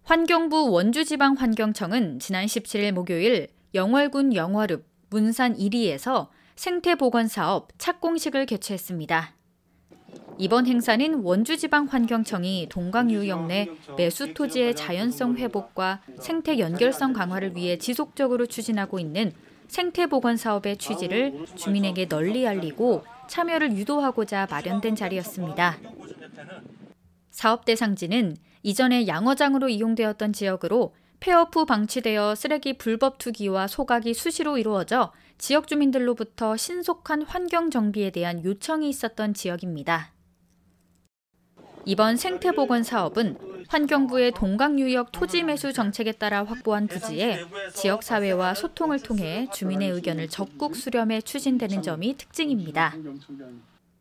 환경부 원주지방환경청은 지난 17일 목요일 영월군 영월읍 문산 1리에서 생태보건사업 착공식을 개최했습니다. 이번 행사는 원주지방환경청이 동강유역 내 매수 토지의 자연성 회복과 생태 연결성 강화를 위해 지속적으로 추진하고 있는 생태보건 사업의 취지를 주민에게 널리 알리고 참여를 유도하고자 마련된 자리였습니다. 사업 대상지는 이전에 양어장으로 이용되었던 지역으로 폐업 후 방치되어 쓰레기 불법 투기와 소각이 수시로 이루어져 지역 주민들로부터 신속한 환경 정비에 대한 요청이 있었던 지역입니다. 이번 생태보건 사업은 환경부의 동강유역 토지 매수 정책에 따라 확보한 부지에 지역사회와 소통을 통해 주민의 의견을 적극 수렴해 추진되는 점이 특징입니다.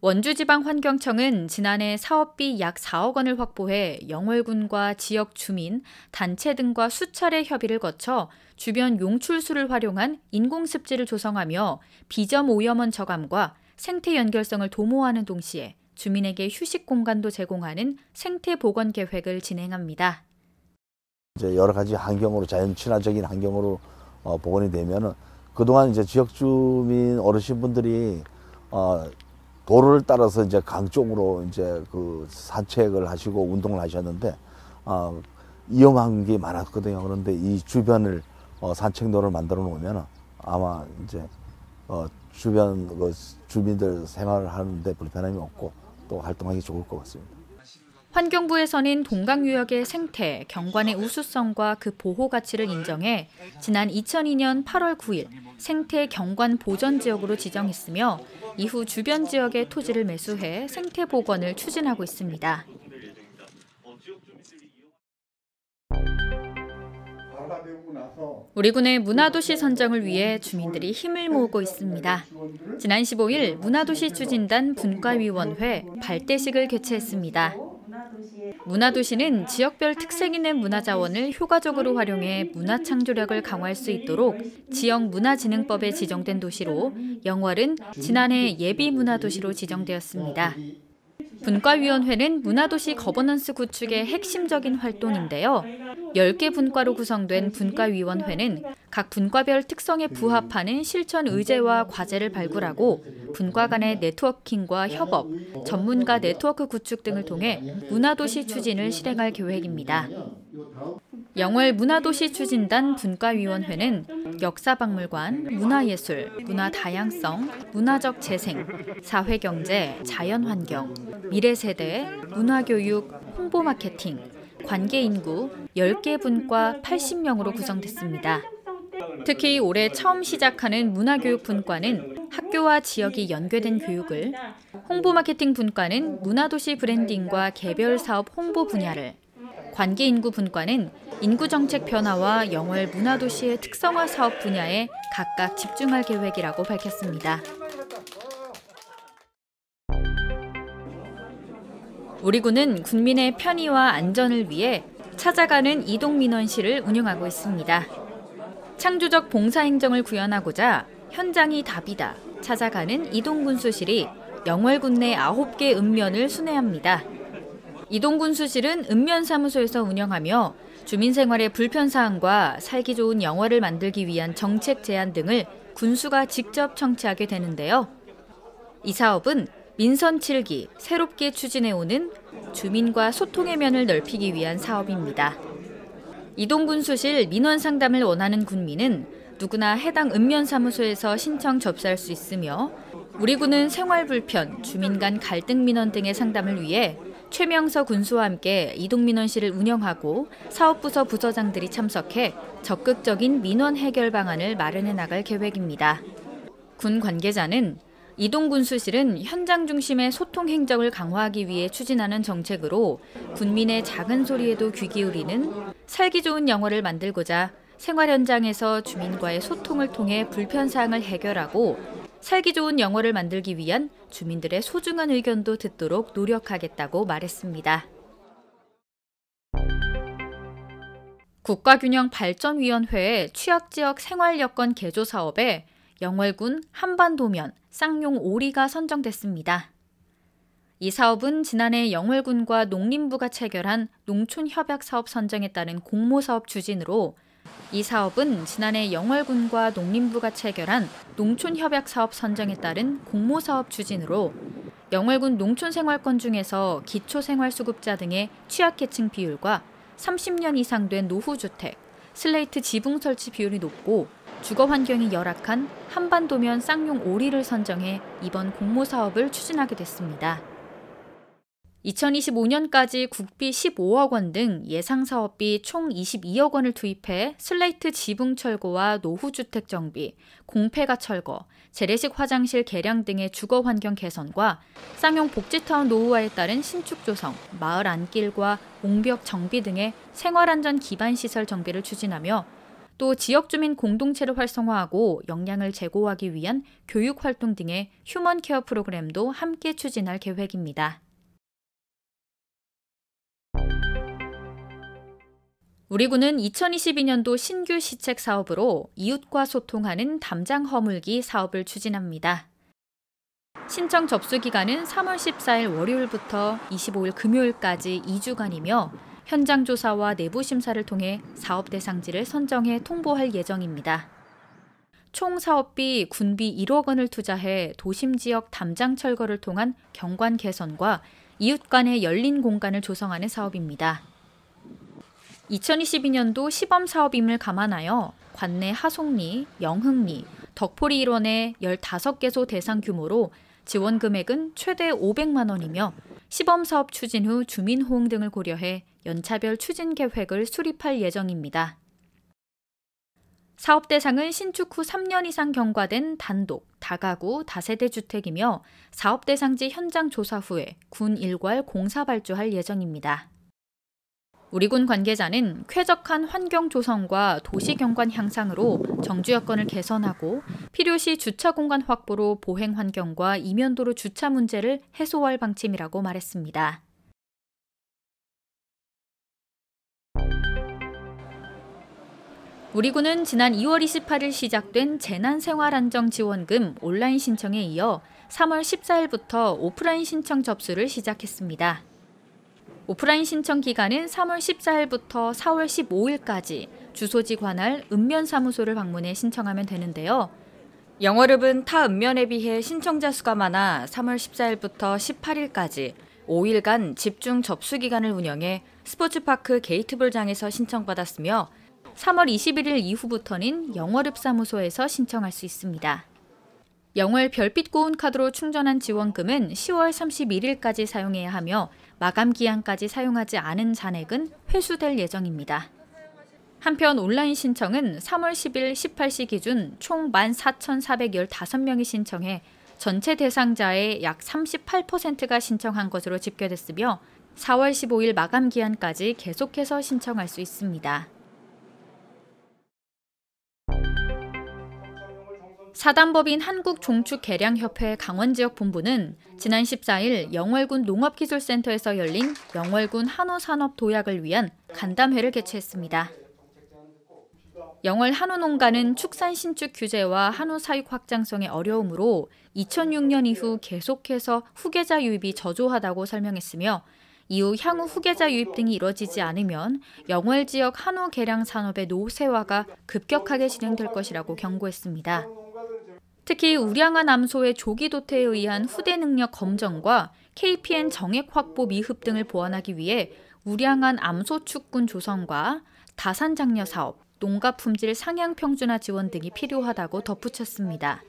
원주지방환경청은 지난해 사업비 약 4억 원을 확보해 영월군과 지역 주민, 단체 등과 수차례 협의를 거쳐 주변 용출수를 활용한 인공습지를 조성하며 비점 오염원 저감과 생태 연결성을 도모하는 동시에 주민에게 휴식 공간도 제공하는 생태 보건 계획을 진행합니다. 이제 여러 가지 환경으로 자연 친화적인 환경으로 복원이 되면은 그동안 이제 지역 주민 어르신분들이 도로를 따라서 이제 강 쪽으로 이제 그 산책을 하시고 운동을 하셨는데 위험한 게 많았거든요. 그런데 이 주변을 산책로를 만들어 놓으면 아마 이제 주변 그 주민들 생활을 하는데 불편함이 없고 또 활동하기 좋을 것 같습니다. 환경부에서는 동강유역의 생태, 경관의 우수성과 그 보호 가치를 인정해 지난 2002년 8월 9일 생태 경관 보전 지역으로 지정했으며 이후 주변 지역의 토지를 매수해 생태 복원을 추진하고 있습니다. 우리 군의 문화도시 선정을 위해 주민들이 힘을 모으고 있습니다. 지난 15일 문화도시 추진단 분과위원회 발대식을 개최했습니다. 문화도시는 지역별 특색 있는 문화자원을 효과적으로 활용해 문화창조력을 강화할 수 있도록 지역문화진흥법에 지정된 도시로 영월은 지난해 예비문화도시로 지정되었습니다. 분과위원회는 문화도시 거버넌스 구축의 핵심적인 활동인데요. 10개 분과로 구성된 분과위원회는 각 분과별 특성에 부합하는 실천 의제와 과제를 발굴하고 분과 간의 네트워킹과 협업, 전문가 네트워크 구축 등을 통해 문화도시 추진을 실행할 계획입니다. 영월 문화도시 추진단 분과위원회는 역사박물관, 문화예술, 문화다양성, 문화적 재생, 사회경제, 자연환경, 미래세대, 문화교육, 홍보마케팅, 관계인구 10개 분과 80명으로 구성됐습니다. 특히 올해 처음 시작하는 문화교육 분과는 학교와 지역이 연계된 교육을, 홍보마케팅 분과는 문화도시 브랜딩과 개별 사업 홍보 분야를, 관계인구 분과는 인구정책 변화와 영월 문화도시의 특성화 사업 분야에 각각 집중할 계획이라고 밝혔습니다. 우리 군은 군민의 편의와 안전을 위해 찾아가는 이동민원실을 운영하고 있습니다. 창조적 봉사행정을 구현하고자 현장이 답이다, 찾아가는 이동군수실이 영월군 내 9개 읍면을 순회합니다. 이동군수실은 읍면사무소에서 운영하며 주민 생활의 불편사항과 살기 좋은 영월을 만들기 위한 정책 제안 등을 군수가 직접 청취하게 되는데요. 이 사업은 민선 7기 새롭게 추진해오는 주민과 소통의 면을 넓히기 위한 사업입니다. 이동군수실 민원 상담을 원하는 군민은 누구나 해당 읍면사무소에서 신청 접수할 수 있으며 우리 군은 생활 불편, 주민 간 갈등 민원 등의 상담을 위해 최명서 군수와 함께 이동민원실을 운영하고 사업부서 부서장들이 참석해 적극적인 민원 해결 방안을 마련해 나갈 계획입니다. 군 관계자는 이동군수실은 현장 중심의 소통 행정을 강화하기 위해 추진하는 정책으로 군민의 작은 소리에도 귀 기울이는 살기 좋은 영월을 만들고자 생활 현장에서 주민과의 소통을 통해 불편사항을 해결하고 살기 좋은 영월을 만들기 위한 주민들의 소중한 의견도 듣도록 노력하겠다고 말했습니다. 국가균형발전위원회의 취약지역 생활여건 개조 사업에 영월군 한반도면 쌍용 오리가 선정됐습니다. 이 사업은 지난해 영월군과 농림부가 체결한 농촌협약사업 선정에 따른 공모사업 추진으로 이 사업은 지난해 영월군과 농림부가 체결한 농촌협약사업 선정에 따른 공모사업 추진으로 영월군 농촌생활권 중에서 기초생활수급자 등의 취약계층 비율과 30년 이상 된 노후주택, 슬레이트 지붕 설치 비율이 높고 주거 환경이 열악한 한반도면 쌍용 오리를 선정해 이번 공모사업을 추진하게 됐습니다. 2025년까지 국비 15억 원 등 예상 사업비 총 22억 원을 투입해 슬레이트 지붕 철거와 노후주택 정비, 공폐가 철거, 재래식 화장실 개량 등의 주거 환경 개선과 쌍용 복지타운 노후화에 따른 신축 조성, 마을 안길과 옹벽 정비 등의 생활안전 기반 시설 정비를 추진하며 또 지역 주민 공동체를 활성화하고 역량을 제고하기 위한 교육 활동 등의 휴먼 케어 프로그램도 함께 추진할 계획입니다. 우리 군은 2022년도 신규 시책 사업으로 이웃과 소통하는 담장 허물기 사업을 추진합니다. 신청 접수 기간은 3월 14일 월요일부터 25일 금요일까지 2주간이며 현장 조사와 내부 심사를 통해 사업 대상지를 선정해 통보할 예정입니다. 총 사업비 군비 1억 원을 투자해 도심 지역 담장 철거를 통한 경관 개선과 이웃 간의 열린 공간을 조성하는 사업입니다. 2022년도 시범 사업임을 감안하여 관내 하송리, 영흥리, 덕포리 일원의 15개소 대상 규모로 지원 금액은 최대 500만 원이며 시범 사업 추진 후 주민 호응 등을 고려해 연차별 추진 계획을 수립할 예정입니다. 사업 대상은 신축 후 3년 이상 경과된 단독, 다가구, 다세대 주택이며 사업 대상지 현장 조사 후에 군 일괄 공사 발주할 예정입니다. 우리 군 관계자는 쾌적한 환경 조성과 도시 경관 향상으로 정주 여건을 개선하고 필요시 주차 공간 확보로 보행 환경과 이면도로 주차 문제를 해소할 방침이라고 말했습니다. 우리 군은 지난 2월 28일 시작된 재난생활안정지원금 온라인 신청에 이어 3월 14일부터 오프라인 신청 접수를 시작했습니다. 오프라인 신청 기간은 3월 14일부터 4월 15일까지 주소지 관할 읍면사무소를 방문해 신청하면 되는데요. 영월읍은 타 읍면에 비해 신청자 수가 많아 3월 14일부터 18일까지 5일간 집중 접수 기간을 운영해 스포츠파크 게이트볼장에서 신청받았으며 3월 21일 이후부터는 영월읍 사무소에서 신청할 수 있습니다. 영월 별빛 고운 카드로 충전한 지원금은 10월 31일까지 사용해야 하며 마감 기한까지 사용하지 않은 잔액은 회수될 예정입니다. 한편 온라인 신청은 3월 10일 18시 기준 총 14,415명이 신청해 전체 대상자의 약 38%가 신청한 것으로 집계됐으며 4월 15일 마감 기한까지 계속해서 신청할 수 있습니다. 사단법인 한국종축개량협회 강원지역본부는 지난 14일 영월군 농업기술센터에서 열린 영월군 한우산업 도약을 위한 간담회를 개최했습니다. 영월 한우농가는 축산 신축 규제와 한우 사육 확장성의 어려움으로 2006년 이후 계속해서 후계자 유입이 저조하다고 설명했으며 이후 향후 후계자 유입 등이 이뤄지지 않으면 영월 지역 한우 개량 산업의 노쇠화가 급격하게 진행될 것이라고 경고했습니다. 특히 우량한 암소의 조기 도태에 의한 후대 능력 검정과 KPN 정액 확보 미흡 등을 보완하기 위해 우량한 암소 축군 조성과 다산 장려 사업, 농가 품질 상향 평준화 지원 등이 필요하다고 덧붙였습니다.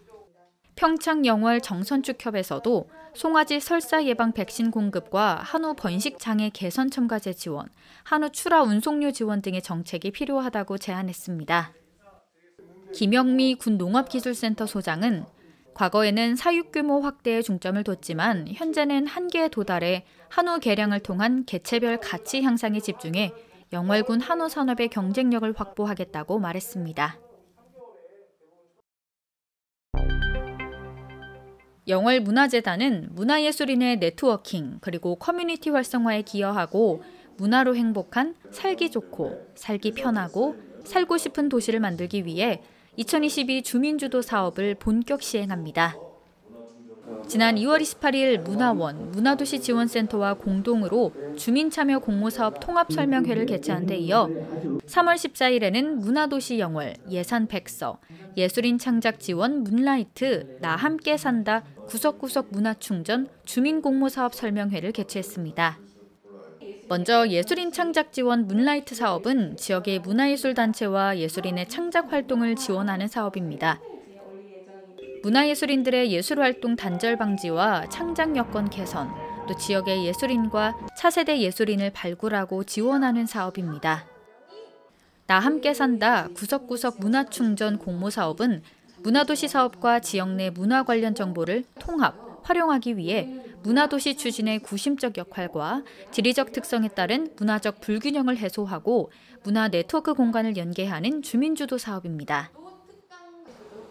평창 영월 정선축협에서도 송아지 설사 예방 백신 공급과 한우 번식 장애 개선 첨가제 지원, 한우 출하 운송료 지원 등의 정책이 필요하다고 제안했습니다. 김영미 군 농업기술센터 소장은 과거에는 사육 규모 확대에 중점을 뒀지만 현재는 한계에 도달해 한우 개량을 통한 개체별 가치 향상에 집중해 영월군 한우 산업의 경쟁력을 확보하겠다고 말했습니다. 영월문화재단은 문화예술인의 네트워킹 그리고 커뮤니티 활성화에 기여하고 문화로 행복한 살기 좋고 살기 편하고 살고 싶은 도시를 만들기 위해 2022 주민주도 사업을 본격 시행합니다. 지난 2월 28일 문화원, 문화도시지원센터와 공동으로 주민참여 공모사업 통합설명회를 개최한 데 이어 3월 14일에는 문화도시 영월, 예산 백서, 예술인 창작 지원 문라이트, 나 함께 산다, 구석구석 문화충전, 주민공모사업 설명회를 개최했습니다. 먼저 예술인 창작 지원 문라이트 사업은 지역의 문화예술단체와 예술인의 창작 활동을 지원하는 사업입니다. 문화예술인들의 예술활동 단절 방지와 창작 여건 개선, 또 지역의 예술인과 차세대 예술인을 발굴하고 지원하는 사업입니다. 나 함께 산다 구석구석 문화충전 공모사업은 문화도시 사업과 지역 내 문화 관련 정보를 통합, 활용하기 위해 문화도시 추진의 구심적 역할과 지리적 특성에 따른 문화적 불균형을 해소하고 문화 네트워크 공간을 연계하는 주민주도 사업입니다.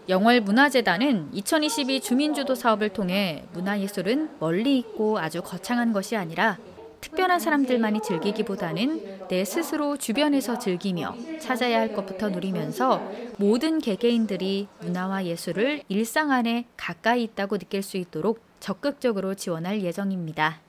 영월문화재단은 2022 주민주도 사업을 통해 문화예술은 멀리 있고 아주 거창한 것이 아니라 특별한 사람들만이 즐기기보다는 내 스스로 주변에서 즐기며 찾아야 할 것부터 누리면서 모든 개개인들이 문화와 예술을 일상 안에 가까이 있다고 느낄 수 있도록 적극적으로 지원할 예정입니다.